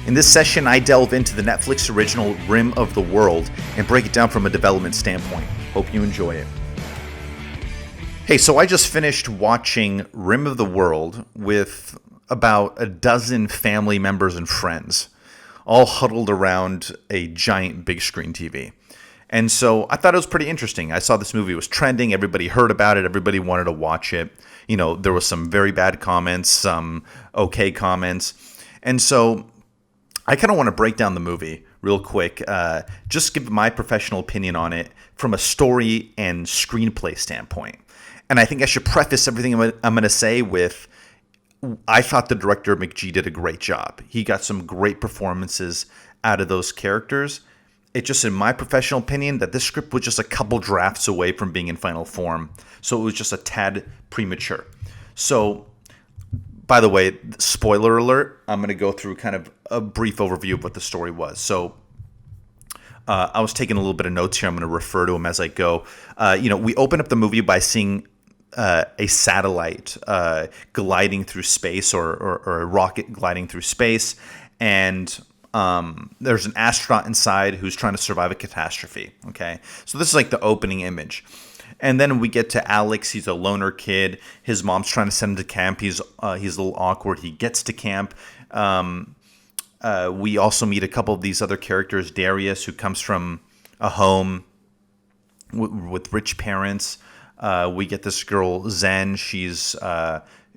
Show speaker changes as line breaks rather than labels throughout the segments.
In this session, I delve into the Netflix original Rim of the World and break it down from a development standpoint. Hope you enjoy it. Hey, so I just finished watching Rim of the World with about a dozen family members and friends, all huddled around a giant big screen TV. And so I thought it was pretty interesting. I saw this movie was trending. Everybody heard about it. Everybody wanted to watch it. You know, there was some very bad comments, some okay comments. And so I kind of want to break down the movie real quick, just give my professional opinion on it from a story and screenplay standpoint. And I think I should preface everything I'm going to say with, I thought the director, McG, did a great job. He got some great performances out of those characters. It's just in my professional opinion that this script was just a couple drafts away from being in final form. So it was just a tad premature. So, by the way, spoiler alert, I'm going to go through kind of a brief overview of what the story was. So I was taking a little bit of notes here. I'm going to refer to them as I go. We open up the movie by seeing a satellite gliding through space or a rocket gliding through space. And there's an astronaut inside who's trying to survive a catastrophe. Okay, so this is like the opening image. And then we get to Alex. He's a loner kid. His mom's trying to send him to camp. He's a little awkward. He gets to camp. We also meet a couple of these other characters. Darius, who comes from a home with rich parents. We get this girl, Zen. She's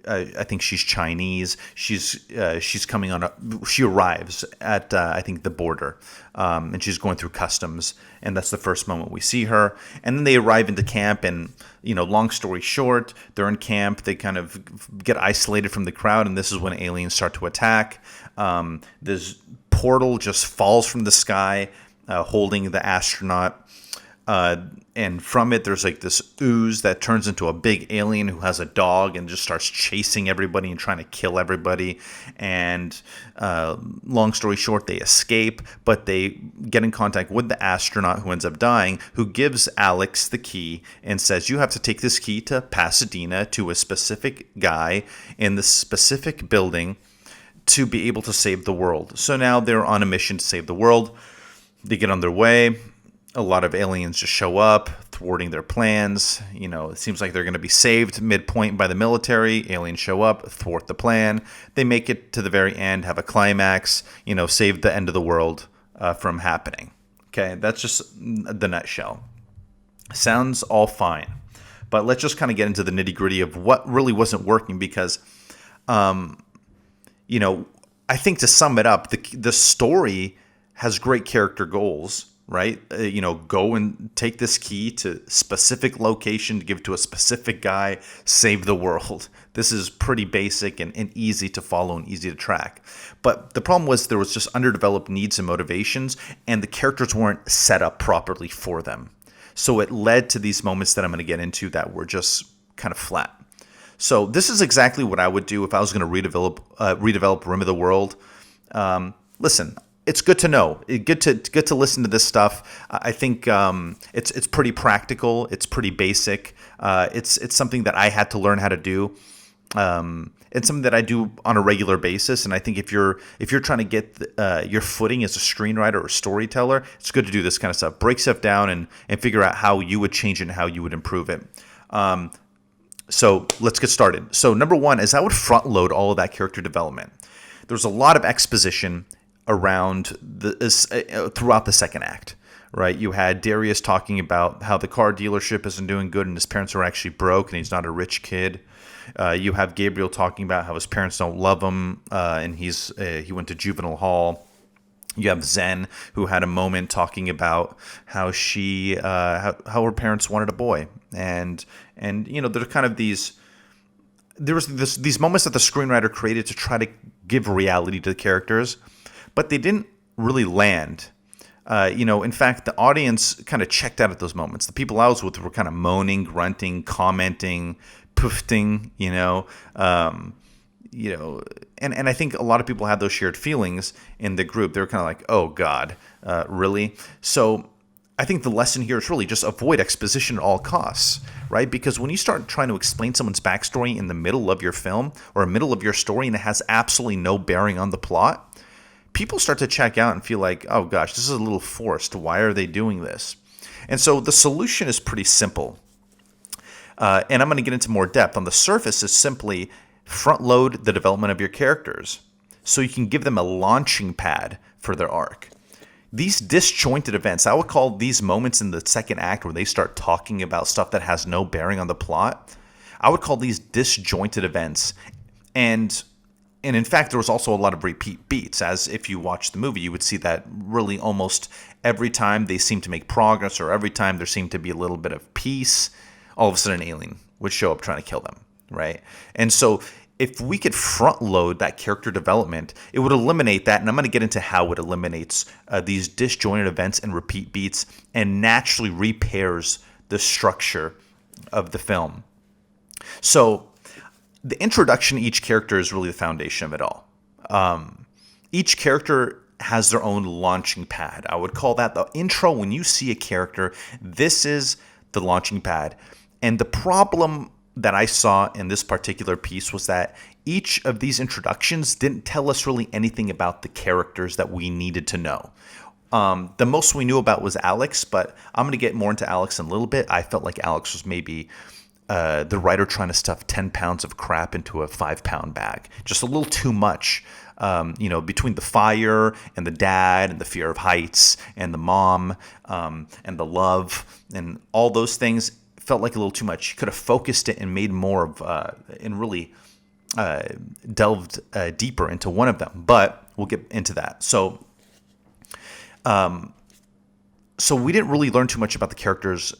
I think she's Chinese. She's coming on. She arrives at I think the border, and she's going through customs, and that's the first moment we see her. And then they arrive into camp, and long story short, they're in camp. They kind of get isolated from the crowd, and this is when aliens start to attack. This portal just falls from the sky, holding the astronaut. And from it, there's like this ooze that turns into a big alien who has a dog and just starts chasing everybody and trying to kill everybody. And long story short, they escape, but they get in contact with the astronaut who ends up dying, who gives Alex the key and says, you have to take this key to Pasadena to a specific guy in this specific building to be able to save the world. So now they're on a mission to save the world. They get on their way. A lot of aliens just show up, thwarting their plans. It seems like they're going to be saved midpoint by the military. Aliens show up, thwart the plan. They make it to the very end, have a climax, save the end of the world from happening. Okay, that's just the nutshell. Sounds all fine. But let's just kind of get into the nitty-gritty of what really wasn't working because, I think to sum it up, the story has great character goals. Right? Go and take this key to specific location to give to a specific guy, save the world. This is pretty basic and easy to follow and easy to track. But the problem was there was just underdeveloped needs and motivations, and the characters weren't set up properly for them. So it led to these moments that I'm going to get into that were just kind of flat. So this is exactly what I would do if I was going to redevelop Rim of the World. Listen, it's good to know. Good to listen to this stuff. I think it's pretty practical. It's pretty basic. It's something that I had to learn how to do. It's something that I do on a regular basis. And I think if you're trying to get your footing as a screenwriter or storyteller, it's good to do this kind of stuff. Break stuff down and figure out how you would change it and how you would improve it. So let's get started. So number one is I would front load all of that character development. There's a lot of exposition around throughout the second act, right? You had Darius talking about how the car dealership isn't doing good and his parents are actually broke and he's not a rich kid. You have Gabriel talking about how his parents don't love him and he went to juvenile hall. You have Zen, who had a moment talking about how how her parents wanted a boy, and there's kind of these moments that the screenwriter created to try to give reality to the characters. But they didn't really land. In fact, the audience kind of checked out at those moments. The people I was with were kind of moaning, grunting, commenting, poofing, and I think a lot of people had those shared feelings in the group. They were kind of like, oh, God, really? So I think the lesson here is really just avoid exposition at all costs, right? Because when you start trying to explain someone's backstory in the middle of your film or middle of your story and it has absolutely no bearing on the plot, people start to check out and feel like, oh gosh, this is a little forced. Why are they doing this? And so the solution is pretty simple. And I'm going to get into more depth. On the surface is simply front load the development of your characters so you can give them a launching pad for their arc. These disjointed events, I would call these moments in the second act where they start talking about stuff that has no bearing on the plot, I would call these disjointed events. And in fact, there was also a lot of repeat beats. As if you watch the movie, you would see that really almost every time they seem to make progress, or every time there seemed to be a little bit of peace, all of a sudden an alien would show up trying to kill them, right? And so if we could front load that character development, it would eliminate that. And I'm going to get into how it eliminates these disjointed events and repeat beats and naturally repairs the structure of the film. So the introduction to each character is really the foundation of it all. Each character has their own launching pad. I would call that the intro. When you see a character, this is the launching pad. And the problem that I saw in this particular piece was that each of these introductions didn't tell us really anything about the characters that we needed to know. The most we knew about was Alex, but I'm going to get more into Alex in a little bit. I felt like Alex was maybe the writer trying to stuff 10 pounds of crap into a 5-pound bag. Just a little too much. Between the fire and the dad and the fear of heights and the mom and the love and all those things, felt like a little too much. You could have focused it and made more of, and really delved deeper into one of them. But we'll get into that. So we didn't really learn too much about the characters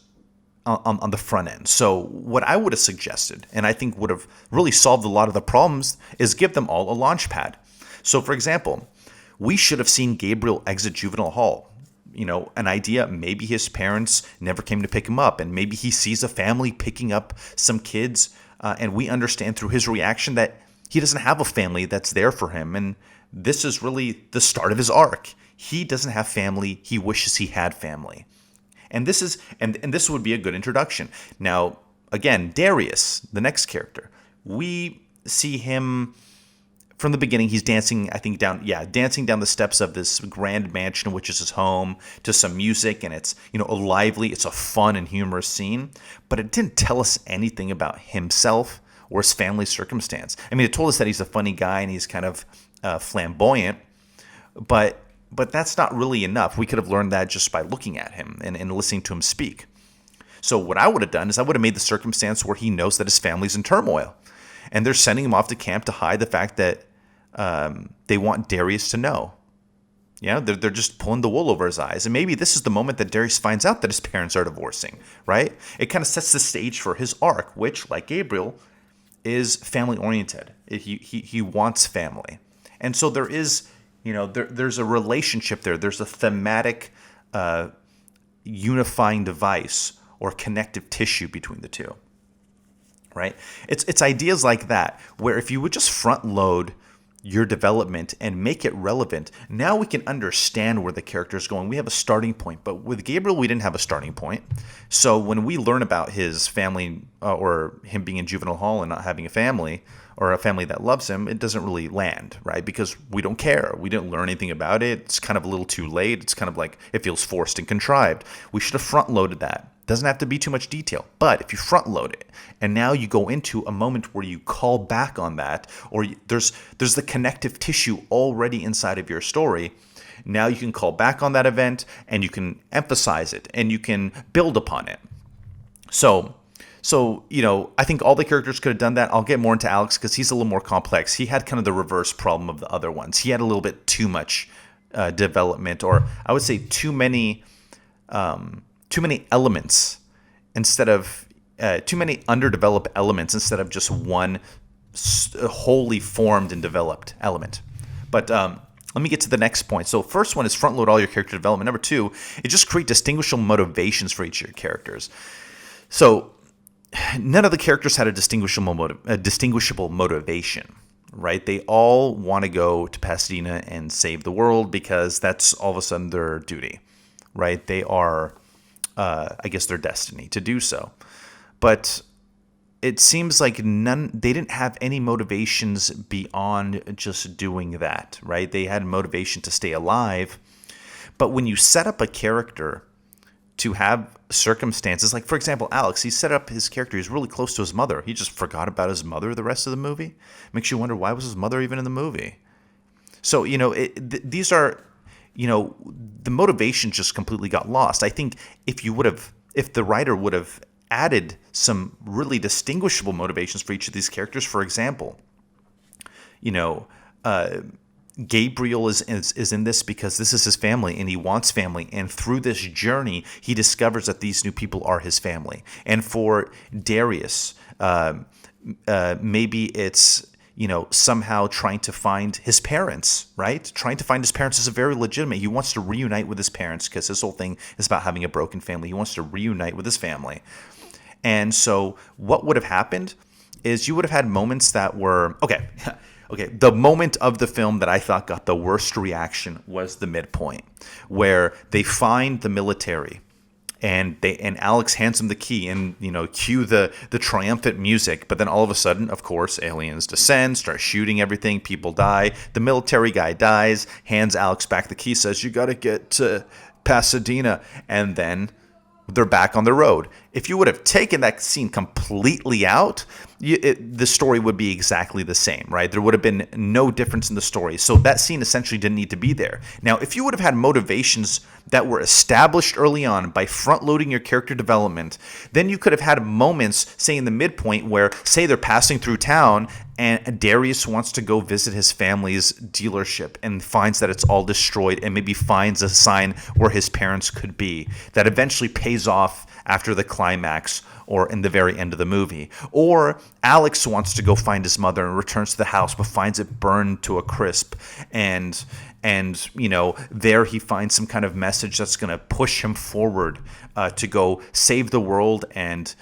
on the front end. So what I would have suggested, and I think would have really solved a lot of the problems, is give them all a launch pad. So, for example, we should have seen Gabriel exit juvenile hall. An idea, maybe his parents never came to pick him up, and maybe he sees a family picking up some kids, and we understand through his reaction that he doesn't have a family that's there for him, and this is really the start of his arc. He doesn't have family. He wishes he had family. And this is and this would be a good introduction. Now, again, Darius, the next character, we see him from the beginning. He's dancing down the steps of this grand mansion, which is his home, to some music, and it's a lively, it's a fun and humorous scene. But it didn't tell us anything about himself or his family circumstance. I mean, it told us that he's a funny guy and he's kind of flamboyant, but that's not really enough. We could have learned that just by looking at him and listening to him speak. So what I would have done is I would have made the circumstance where he knows that his family's in turmoil, and they're sending him off to camp to hide the fact that they want Darius to know. They're just pulling the wool over his eyes. And maybe this is the moment that Darius finds out that his parents are divorcing, right? It kind of sets the stage for his arc, which, like Gabriel, is family-oriented. He wants family. And so there is, there's a relationship there. There's a thematic unifying device or connective tissue between the two, right? It's ideas like that where if you would just front load your development and make it relevant, now we can understand where the character is going. We have a starting point, but with Gabriel, we didn't have a starting point. So when we learn about his family or him being in juvenile hall and not having a family or a family that loves him, it doesn't really land, right? Because we don't care. We didn't learn anything about it. It's kind of a little too late. It's kind of like it feels forced and contrived. We should have front loaded that. Doesn't have to be too much detail, but if you front load it and now you go into a moment where you call back on that, or there's the connective tissue already inside of your story, now you can call back on that event and you can emphasize it and you can build upon it. So I think all the characters could have done that. I'll get more into Alex because he's a little more complex. He had kind of the reverse problem of the other ones. He had a little bit too much development, or I would say too many elements instead of too many underdeveloped elements instead of just one wholly formed and developed element. But let me get to the next point. So first one is front load all your character development. Number two, it just create distinguishable motivations for each of your characters. So none of the characters had a distinguishable motivation, right? They all want to go to Pasadena and save the world because that's all of a sudden their duty, right? They are, I guess, their destiny to do so. But it seems like they didn't have any motivations beyond just doing that, right? They had motivation to stay alive. But when you set up a character to have circumstances, like, for example, Alex, he set up his character, he's really close to his mother. He just forgot about his mother the rest of the movie. Makes you wonder, why was his mother even in the movie? So, these are, the motivation just completely got lost. I think if the writer would have added some really distinguishable motivations for each of these characters, for example, Gabriel is in this because this is his family and he wants family. And through this journey, he discovers that these new people are his family. And for Darius, maybe it's, somehow trying to find his parents, right? Trying to find his parents is a very legitimate. He wants to reunite with his parents because his whole thing is about having a broken family. He wants to reunite with his family. And so what would have happened is you would have had moments that were, okay, the moment of the film that I thought got the worst reaction was the midpoint, where they find the military and Alex hands him the key and, cue the triumphant music. But then all of a sudden, of course, aliens descend, start shooting everything. People die. The military guy dies, hands Alex back the key, says, "You got to get to Pasadena." And then they're back on the road. If you would have taken that scene completely out, the story would be exactly the same, right? There would have been no difference in the story. So that scene essentially didn't need to be there. Now, if you would have had motivations that were established early on by front-loading your character development, then you could have had moments, say in the midpoint, where, say, they're passing through town and Darius wants to go visit his family's dealership and finds that it's all destroyed and maybe finds a sign where his parents could be. That eventually pays off after the climax or in the very end of the movie. Or Alex wants to go find his mother and returns to the house but finds it burned to a crisp. And there he finds some kind of message that's going to push him forward to go save the world and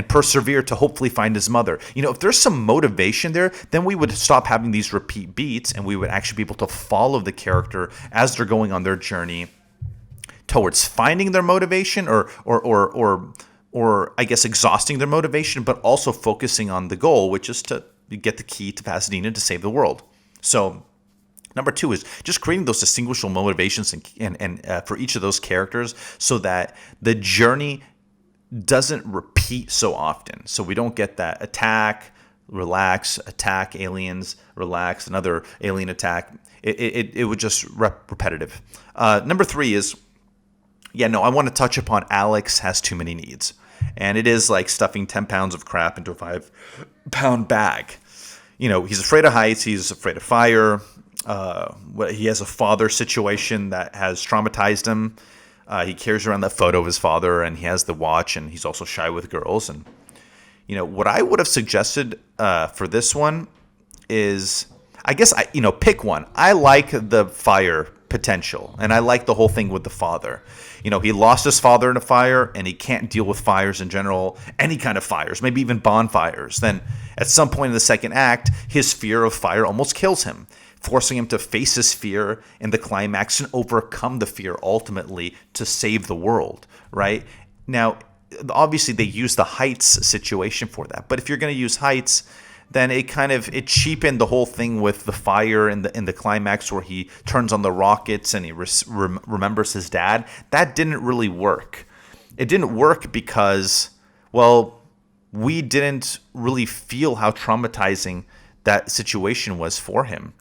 persevere to hopefully find his mother. If there's some motivation there, then we would stop having these repeat beats and we would actually be able to follow the character as they're going on their journey towards finding their motivation or I guess exhausting their motivation, but also focusing on the goal, which is to get the key to Pasadena to save the world. So number 2 is just creating those distinguishable motivations and for each of those characters so that the journey doesn't repeat so often. So we don't get that attack, relax, attack aliens, relax, another alien attack. It would just repetitive. Number 3 is, I want to touch upon Alex has too many needs. And it is like stuffing 10 pounds of crap into a 5-pound bag. He's afraid of heights. He's afraid of fire. He has a father situation that has traumatized him. He carries around that photo of his father, and he has the watch, and he's also shy with girls. And, what I would have suggested for this one is, I guess, pick one. I like the fire potential, and I like the whole thing with the father. He lost his father in a fire, and he can't deal with fires in general, any kind of fires, maybe even bonfires. Then at some point in the second act, his fear of fire almost kills him, forcing him to face his fear in the climax and overcome the fear ultimately to save the world, right? Now, obviously they use the heights situation for that, but if you're going to use heights, then it cheapened the whole thing with the fire in the climax where he turns on the rockets and he remembers his dad. That didn't really work. It didn't work because, we didn't really feel how traumatizing that situation was for him,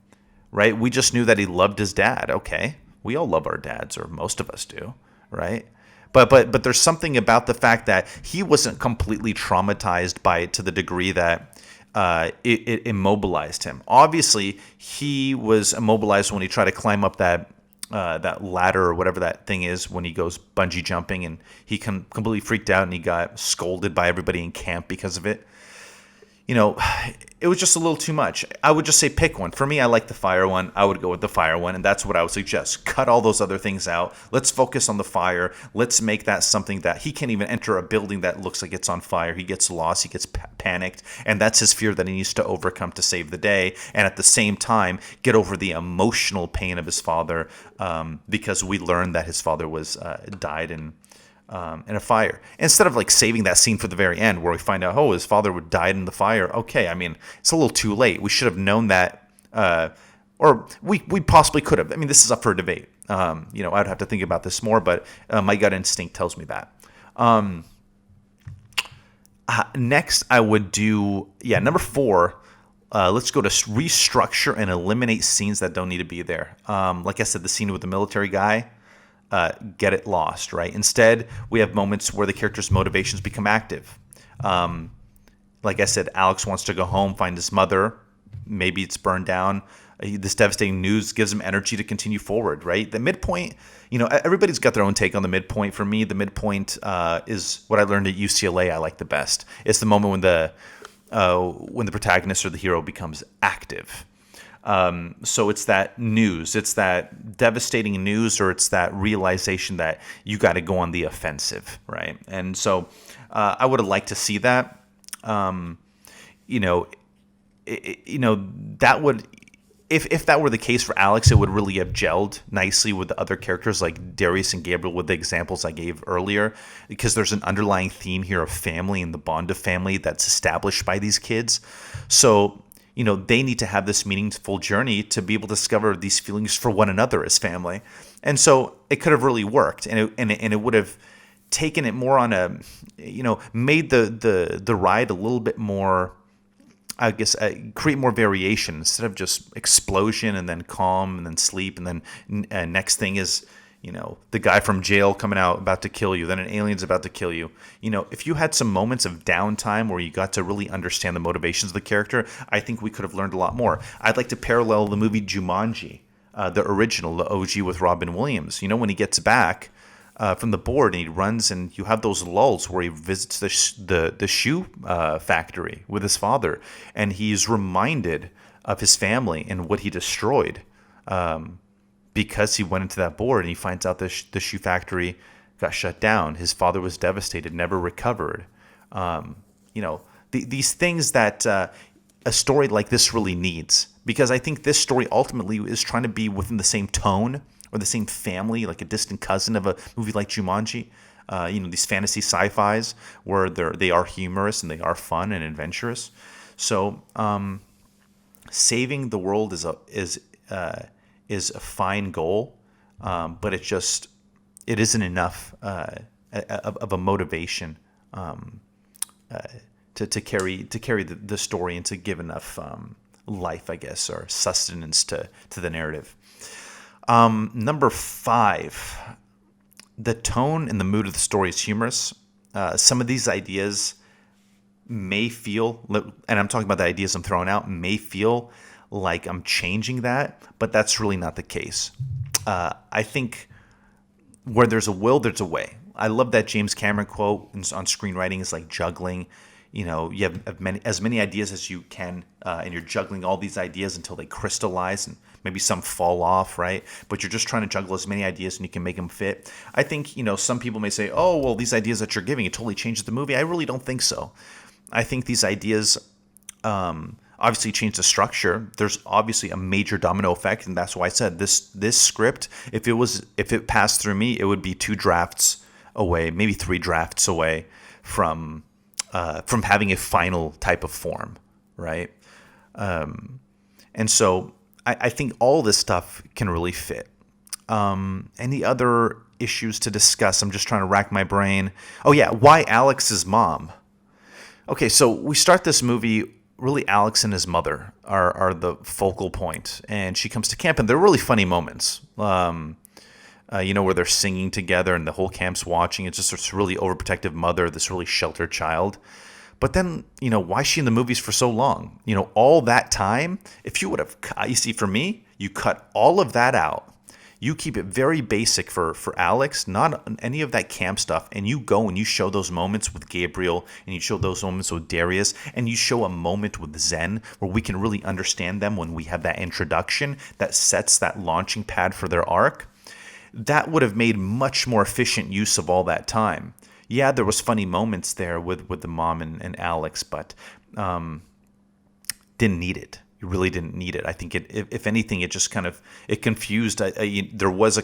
right? We just knew that he loved his dad. Okay, we all love our dads, or most of us do, right? But there's something about the fact that he wasn't completely traumatized by it to the degree that it immobilized him. Obviously, he was immobilized when he tried to climb up that ladder or whatever that thing is when he goes bungee jumping, and he completely freaked out and he got scolded by everybody in camp because of it. It was just a little too much. I would just say pick one. For me, I like the fire one. I would go with the fire one, and that's what I would suggest. Cut all those other things out. Let's focus on the fire. Let's make that something that he can't even enter a building that looks like it's on fire. He gets lost. He gets panicked, and that's his fear that he needs to overcome to save the day, and at the same time, get over the emotional pain of his father because we learned that his father was died in in a fire. Instead of like saving that scene for the very end where we find out, oh, his father would died in the fire. Okay, I mean, it's a little too late. We should have known that, or we possibly could have. I mean, this is up for debate. I'd have to think about this more, but my gut instinct tells me that. Next, I would do, number 4. Let's go to restructure and eliminate scenes that don't need to be there. Like I said, the scene with the military guy, get it lost, right? Instead, we have moments where the character's motivations become active. Like I said, Alex wants to go home, find his mother. Maybe it's burned down. This devastating news gives him energy to continue forward, right? The midpoint, everybody's got their own take on the midpoint. For me, the midpoint is what I learned at UCLA I like the best. It's the moment when the protagonist or the hero becomes active. So it's that news, it's that devastating news, or it's that realization that you got to go on the offensive, right? And so I would have liked to see that. That would, if that were the case for Alex, it would really have gelled nicely with the other characters like Darius and Gabriel with the examples I gave earlier, because there's an underlying theme here of family and the bond of family that's established by these kids. So, they need to have this meaningful journey to be able to discover these feelings for one another as family. And so it could have really worked, and it would have taken it more on a, made the ride a little bit more, I guess, create more variation instead of just explosion and then calm and then sleep. And then next thing is, the guy from jail coming out about to kill you. Then an alien's about to kill you. If you had some moments of downtime where you got to really understand the motivations of the character, I think we could have learned a lot more. I'd like to parallel the movie Jumanji, the original, the OG with Robin Williams. When he gets back from the board and he runs, and you have those lulls where he visits the shoe factory with his father, and he's reminded of his family and what he destroyed because he went into that board, and he finds out the shoe factory got shut down. His father was devastated, never recovered. These things that a story like this really needs, because I think this story ultimately is trying to be within the same tone or the same family, like a distant cousin of a movie like Jumanji. These fantasy sci-fis where they are humorous and they are fun and adventurous. So saving the world is a fine goal, but it isn't enough of a motivation to carry the story and to give enough life, I guess, or sustenance to the narrative. Number 5, the tone and the mood of the story is humorous. Some of these ideas may feel, and I'm talking about the ideas I'm throwing out, may feel like I'm changing that, but that's really not the case. I think where there's a will, there's a way. I love that James Cameron quote on screenwriting is like juggling. You have as many ideas as you can, and you're juggling all these ideas until they crystallize, and maybe some fall off, right? But you're just trying to juggle as many ideas and you can make them fit. I think, some people may say, oh, well, these ideas that you're giving, it totally changes the movie. I really don't think so. I think these ideas obviously change the structure. There's obviously a major domino effect, and that's why I said this script, if it passed through me, it would be 2 drafts away, maybe 3 drafts away from having a final type of form, right? And so I think all this stuff can really fit. Any other issues to discuss? I'm just trying to rack my brain. Oh yeah, why Alex's mom? Okay, so we start this movie, really Alex and his mother are the focal point, and she comes to camp, and they're really funny moments. Where they're singing together and the whole camp's watching. It's just this really overprotective mother, this really sheltered child. But then, why is she in the movies for so long? All that time, if you would have, you see, for me, you cut all of that out. You keep it very basic for Alex, not any of that camp stuff. And you go and you show those moments with Gabriel, and you show those moments with Darius, and you show a moment with Zen where we can really understand them when we have that introduction that sets that launching pad for their arc. That would have made much more efficient use of all that time. Yeah, there was funny moments there with the mom and Alex, but didn't need it. you really didn't need it. I think if anything, it just kind of it confused. There was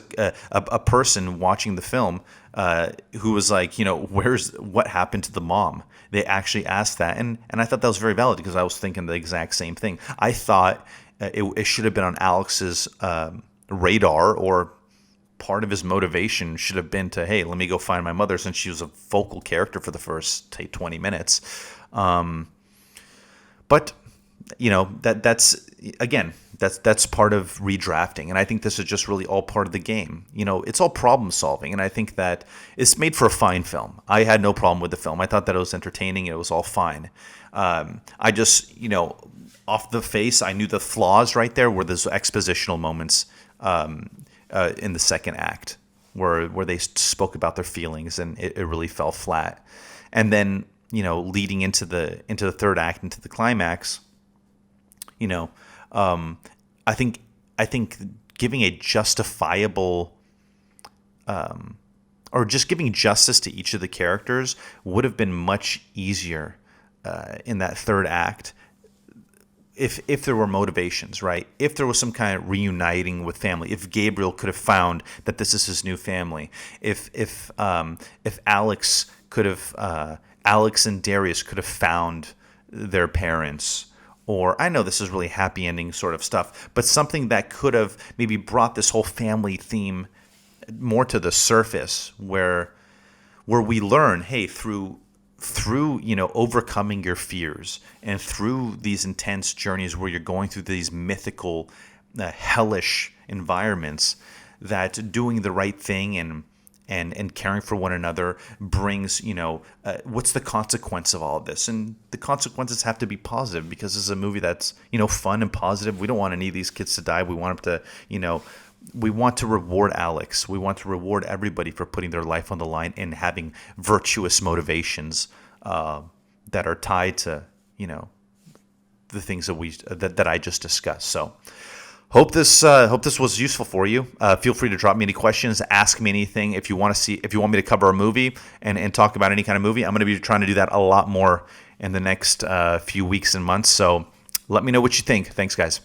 a person watching the film who was like, what happened to the mom? They actually asked that, and I thought that was very valid because I was thinking the exact same thing. I thought it should have been on Alex's radar, or part of his motivation should have been to, hey, let me go find my mother, since she was a focal character for the first 20 minutes. But that's part of redrafting, and I think this is just really all part of the game. It's all problem solving, and I think that it's made for a fine film. I had no problem with the film. I thought that it was entertaining. It was all fine. I just, off the face, I knew the flaws right there were those expositional moments in the second act where they spoke about their feelings, and it really fell flat. And then, leading into the third act, into the climax, I think giving a justifiable or just giving justice to each of the characters would have been much easier in that third act if there were motivations, right? If there was some kind of reuniting with family, if Gabriel could have found that this is his new family, if Alex could have Alex and Darius could have found their parents. Or I know this is really happy ending sort of stuff, but something that could have maybe brought this whole family theme more to the surface, where we learn, hey, through overcoming your fears and through these intense journeys where you're going through these mythical, hellish environments, that doing the right thing and caring for one another brings, what's the consequence of all of this? And the consequences have to be positive, because this is a movie that's, fun and positive. We don't want any of these kids to die. We want them to, we want to reward Alex. We want to reward everybody for putting their life on the line and having virtuous motivations that are tied to, the things that I just discussed. So hope this was useful for you. Feel free to drop me any questions, ask me anything. If you want me to cover a movie and talk about any kind of movie, I'm going to be trying to do that a lot more in the next few weeks and months. So let me know what you think. Thanks, guys.